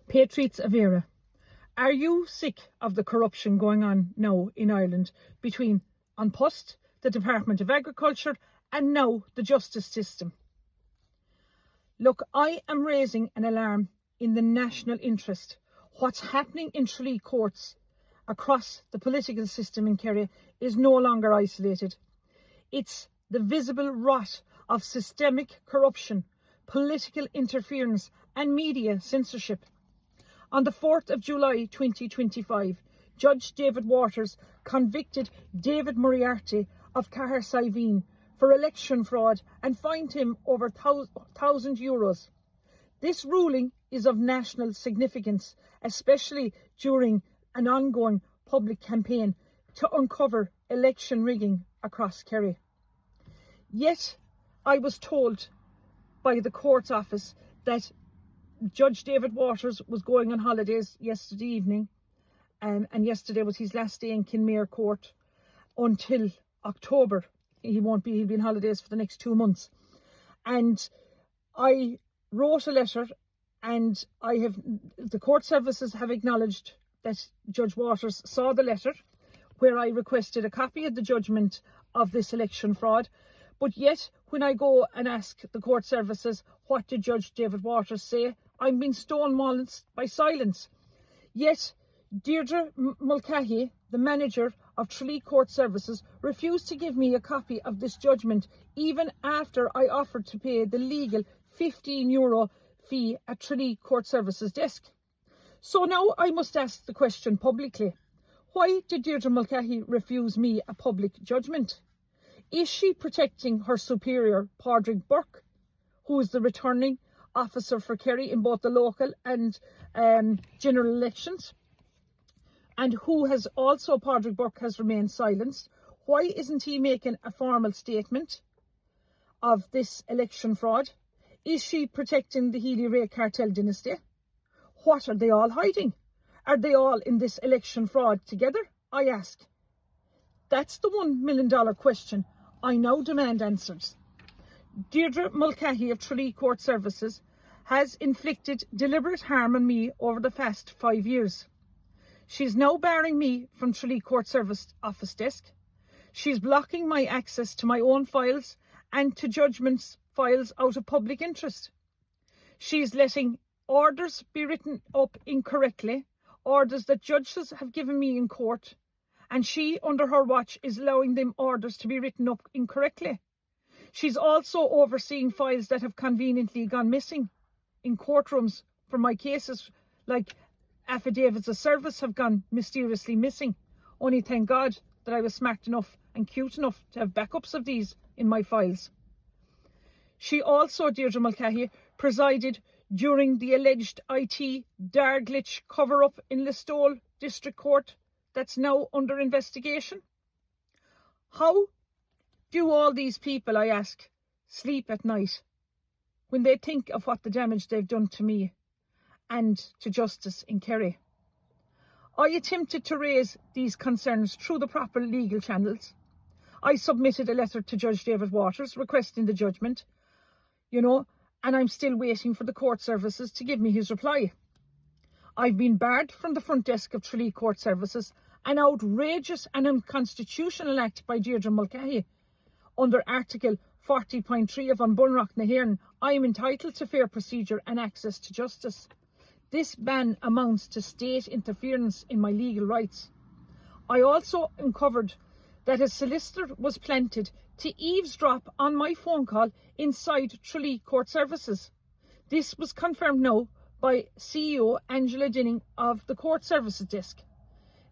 Patriots of Era, are you sick of the corruption going on now in Ireland between An Post, the Department of Agriculture, and now the justice system? Look, I am raising an alarm in the national interest. What's happening in Tralee courts across the political system in Kerry is no longer isolated. It's the visible rot of systemic corruption, political interference and media censorship. On the 4th of July 2025, Judge David Waters convicted David Moriarty of Cahersiveen for election fraud and fined him over €1,000. This ruling is of national significance, especially during an ongoing public campaign to uncover election rigging across Kerry. Yet, I was told by the court office that Judge David Waters was going on holidays yesterday evening, and yesterday was his last day in Kinmare Court until October. He'll be on holidays for the next 2 months. And I wrote a letter, and the court services have acknowledged that Judge Waters saw the letter where I requested a copy of the judgment of this election fraud. But yet, when I go and ask the court services, what did Judge David Waters say? I'm being stonewalled by silence. Yet, Deirdre Mulcahy, the manager of Tralee Court Services, refused to give me a copy of this judgment, even after I offered to pay the legal €15 fee at Tralee Court Services desk. So now I must ask the question publicly. Why did Deirdre Mulcahy refuse me a public judgment? Is she protecting her superior, Padraig Burke, who is the returning officer for Kerry in both the local and general elections, and who has also, Padraig Burke, has remained silenced? Why isn't he making a formal statement of this election fraud? Is she protecting the Healy-Rae cartel dynasty? What are they all hiding? Are they all in this election fraud together, I ask? That's the $1 million question I now demand answers. Deirdre Mulcahy of Tralee Court Services has inflicted deliberate harm on me over the past 5 years. She's now barring me from Tralee Court Service office desk. She's blocking my access to my own files and to judgments files out of public interest. She's letting orders be written up incorrectly, orders that judges have given me in court, and she, under her watch, is allowing them orders to be written up incorrectly. She's also overseeing files that have conveniently gone missing in courtrooms for my cases, like affidavits of service have gone mysteriously missing. Only thank God that I was smart enough and cute enough to have backups of these in my files. She also, Deirdre Mulcahy, presided during the alleged IT Darglitch cover-up in Listowel District Court that's now under investigation. How do all these people, I ask, sleep at night when they think of what the damage they've done to me and to justice in Kerry? I attempted to raise these concerns through the proper legal channels. I submitted a letter to Judge David Waters requesting the judgment, and I'm still waiting for the court services to give me his reply. I've been barred from the front desk of Tralee Court Services, an outrageous and unconstitutional act by Deirdre Mulcahy. Under Article 40.3 of An Bunreacht na hÉireann, I am entitled to fair procedure and access to justice. This ban amounts to state interference in my legal rights. I also uncovered that a solicitor was planted to eavesdrop on my phone call inside Tralee Court Services. This was confirmed now by CEO Angela Dinning of the Court Services desk.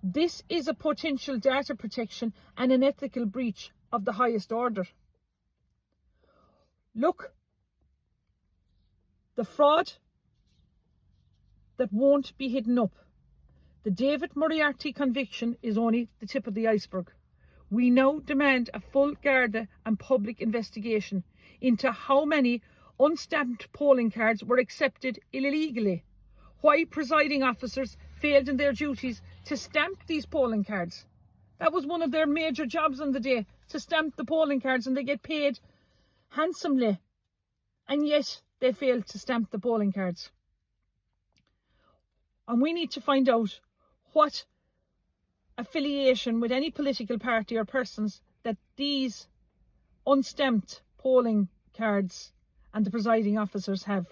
This is a potential data protection and an ethical breach of the highest order. Look, the fraud that won't be hidden up. The David Moriarty conviction is only the tip of the iceberg. We now demand a full Garda and public investigation into how many unstamped polling cards were accepted illegally, why presiding officers failed in their duties to stamp these polling cards. That was one of their major jobs on the day, to stamp the polling cards, and they get paid handsomely, and yet they failed to stamp the polling cards. and we need to find out what affiliation with any political party or persons that these unstamped polling cards and the presiding officers have,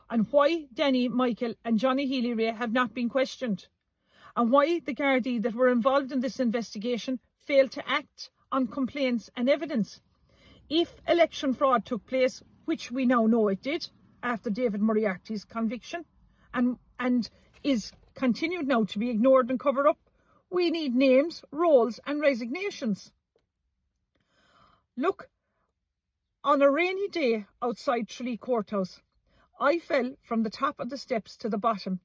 and why Danny, Michael and Johnny Healy-Rae have not been questioned, and why the Gardaí that were involved in this investigation failed to act on complaints and evidence. If election fraud took place, which we now know it did after David Moriarty's conviction, and is continued now to be ignored and covered up, we need names, roles and resignations. Look, on a rainy day outside Tralee Courthouse, I fell from the top of the steps to the bottom,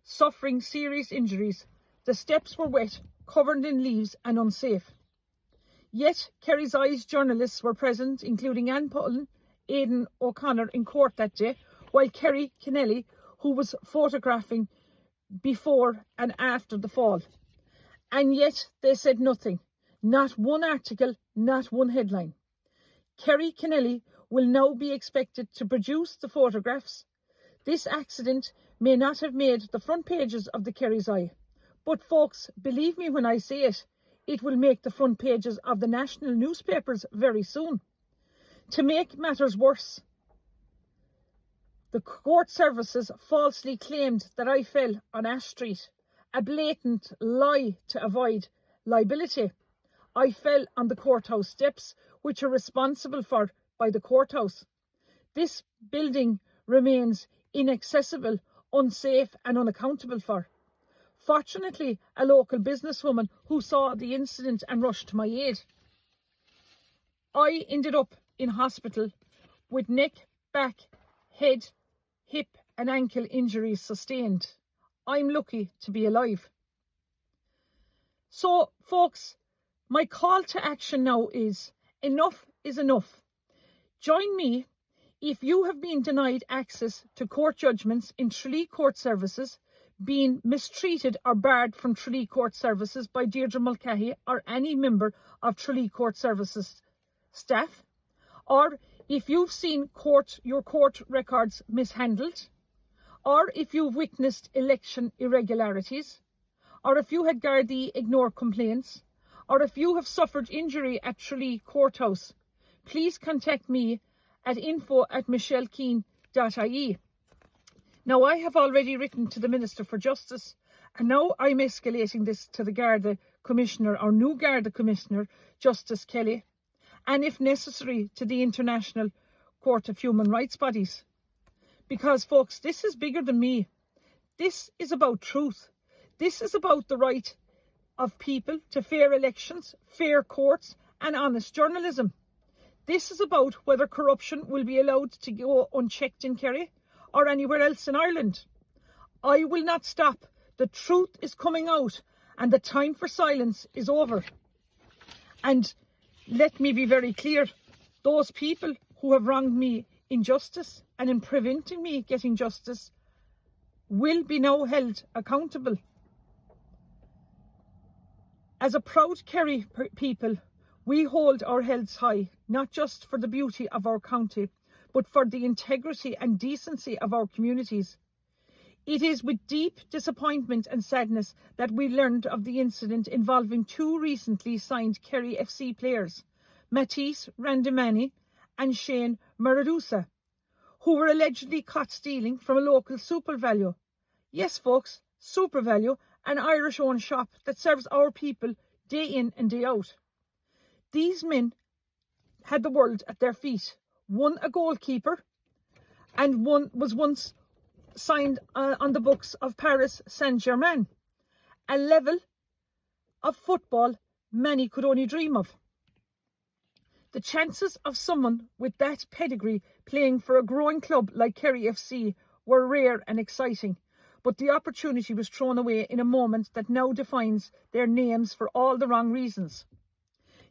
suffering serious injuries. The steps were wet, covered in leaves and unsafe. Yet Kerry's Eyes journalists were present, including Anne Pullen, Aidan O'Connor in court that day, while Kerry Kennelly, who was photographing before and after the fall. And yet they said nothing, not one article, not one headline. Kerry Kennelly will now be expected to produce the photographs. This accident may not have made the front pages of the Kerry's Eye, but folks, believe me when I say it, it will make the front pages of the national newspapers very soon. To make matters worse, the court services falsely claimed that I fell on Ash Street, a blatant lie to avoid liability. I fell on the courthouse steps, which are responsible for by the courthouse. This building remains inaccessible, unsafe and unaccountable for. Fortunately, a local businesswoman who saw the incident and rushed to my aid. I ended up in hospital with neck, back, head, hip and ankle injuries sustained. I'm lucky to be alive. So, folks, my call to action now is enough is enough. Join me if you have been denied access to court judgments in Tralee Court Services, being mistreated or barred from Tralee Court Services by Deirdre Mulcahy or any member of Tralee Court Services staff, or if you've seen your court records mishandled, or if you've witnessed election irregularities, or if you had Gardaí ignore complaints, or if you have suffered injury at Tralee Courthouse, please contact me at info@michellekeane.ie. Now, I have already written to the Minister for Justice, and now I'm escalating this to the Garda Commissioner, or new Garda Commissioner, Justice Kelly, and if necessary to the International Court of Human Rights bodies. Because, folks, this is bigger than me. This is about truth. This is about the right of people to fair elections, fair courts and honest journalism. This is about whether corruption will be allowed to go unchecked in Kerry or anywhere else in Ireland. I will not stop. The truth is coming out and the time for silence is over. And let me be very clear, those people who have wronged me in justice and in preventing me getting justice will be now held accountable. As a proud Kerry people, we hold our heads high, not just for the beauty of our county, but for the integrity and decency of our communities. It is with deep disappointment and sadness that we learned of the incident involving two recently signed Kerry FC players, Matisse Randimani and Shane Maradusa, who were allegedly caught stealing from a local SuperValu. Yes, folks, SuperValu, an Irish-owned shop that serves our people day in and day out. These men had the world at their feet. One a goalkeeper, and one was once signed on the books of Paris Saint-Germain, a level of football many could only dream of. The chances of someone with that pedigree playing for a growing club like Kerry FC were rare and exciting, but the opportunity was thrown away in a moment that now defines their names for all the wrong reasons.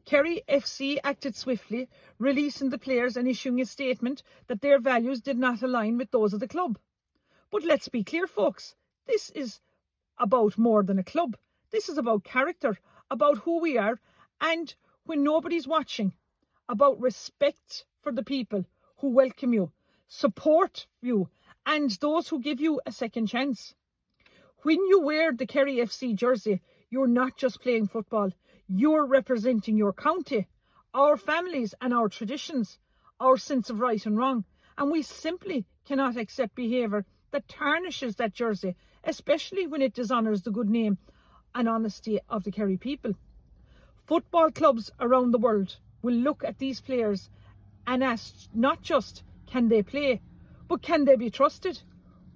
Kerry FC acted swiftly, releasing the players and issuing a statement that their values did not align with those of the club. But let's be clear, folks, this is about more than a club. This is about character, about who we are, and when nobody's watching, about respect for the people who welcome you, support you, and those who give you a second chance. When you wear the Kerry FC jersey, you're not just playing football, you're representing your county, our families and our traditions, our sense of right and wrong. And we simply cannot accept behaviour that tarnishes that jersey, especially when it dishonours the good name and honesty of the Kerry people. Football clubs around the world will look at these players and ask not just can they play, but can they be trusted?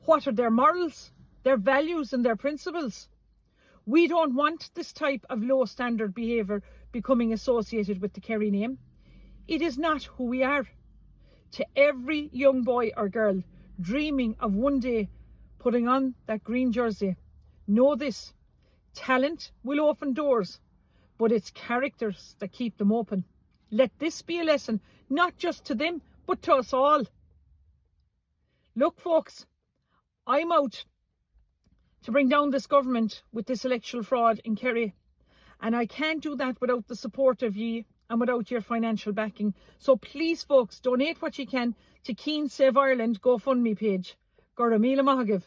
What are their morals, their values and their principles? We don't want this type of low standard behaviour becoming associated with the Kerry name. It is not who we are. To every young boy or girl dreaming of one day putting on that green jersey, know this: talent will open doors, but it's characters that keep them open. Let this be a lesson, not just to them, but to us all. Look, folks, I'm out to bring down this government with this electoral fraud in Kerry, and I can't do that without the support of ye and without your financial backing. So please, folks, donate what you can to Keen Save Ireland GoFundMe page. Gora Míle Maith Agaibh.